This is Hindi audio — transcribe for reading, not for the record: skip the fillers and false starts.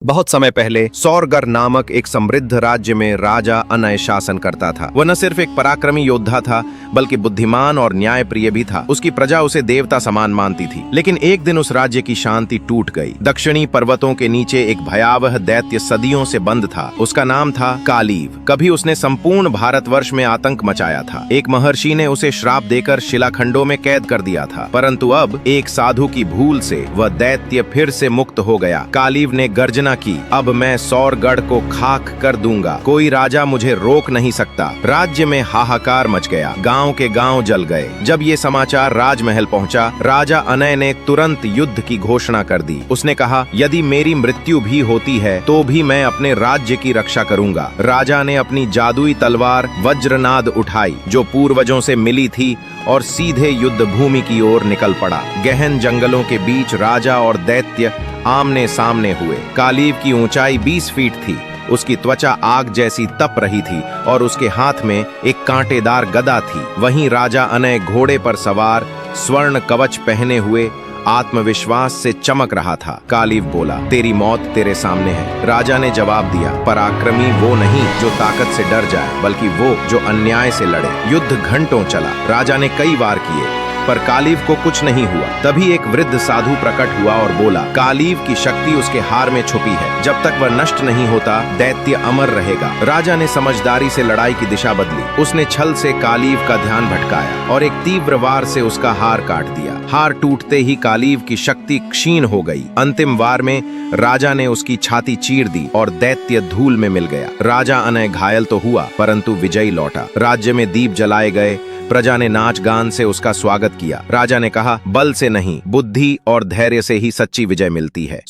बहुत समय पहले सौरगर नामक एक समृद्ध राज्य में राजा अनय शासन करता था। वह न सिर्फ एक पराक्रमी योद्धा था बल्कि बुद्धिमान और न्यायप्रिय भी था। उसकी प्रजा उसे देवता समान मानती थी। लेकिन एक दिन उस राज्य की शांति टूट गई। दक्षिणी पर्वतों के नीचे एक भयावह दैत्य सदियों से बंद था। उसका नाम था कालीव। कभी उसने संपूर्ण भारतवर्ष में आतंक मचाया था। एक महर्षि ने उसे श्राप देकर शिलाखंडों में कैद कर दिया था, परंतु अब एक साधु की भूल से वह दैत्य फिर से मुक्त हो गया। कालीव ने गर्जना की, अब मैं सौरगढ़ को खाक कर दूंगा, कोई राजा मुझे रोक नहीं सकता। राज्य में हाहाकार मच गया, गांव के गांव जल गए। जब ये समाचार राजमहल पहुंचा, राजा अनय ने तुरंत युद्ध की घोषणा कर दी। उसने कहा, यदि मेरी मृत्यु भी होती है तो भी मैं अपने राज्य की रक्षा करूंगा। राजा ने अपनी जादुई तलवार वज्रनाद उठाई जो पूर्वजों से मिली थी और सीधे युद्ध भूमि की ओर निकल पड़ा। गहन जंगलों के बीच राजा और दैत्य आमने सामने हुए। कालीव की ऊंचाई 20 फीट थी। उसकी त्वचा आग जैसी तप रही थी और उसके हाथ में एक कांटेदार गदा थी। वहीं राजा अनय घोड़े पर सवार, स्वर्ण कवच पहने हुए, आत्मविश्वास से चमक रहा था। कालीव बोला, तेरी मौत तेरे सामने है। राजा ने जवाब दिया, पराक्रमी वो नहीं जो ताकत से डर जाए, बल्कि वो जो अन्याय से लड़े। युद्ध घंटों चला। राजा ने कई वार किए पर कालीव को कुछ नहीं हुआ। तभी एक वृद्ध साधु प्रकट हुआ और बोला, कालीव की शक्ति उसके हार में छुपी है। जब तक वह नष्ट नहीं होता, दैत्य अमर रहेगा। राजा ने समझदारी से लड़ाई की दिशा बदली। उसने छल से कालीव का ध्यान भटकाया और एक तीव्र वार से उसका हार काट दिया। हार टूटते ही कालीव की शक्ति क्षीण हो गई। अंतिम वार में राजा ने उसकी छाती चीर दी और दैत्य धूल में मिल गया। राजा अनय घायल तो हुआ, परंतु विजयी लौटा। राज्य में दीप जलाए गए। प्रजा ने नाच गान से उसका स्वागत किया। राजा ने कहा, बल से नहीं, बुद्धि और धैर्य से ही सच्ची विजय मिलती है।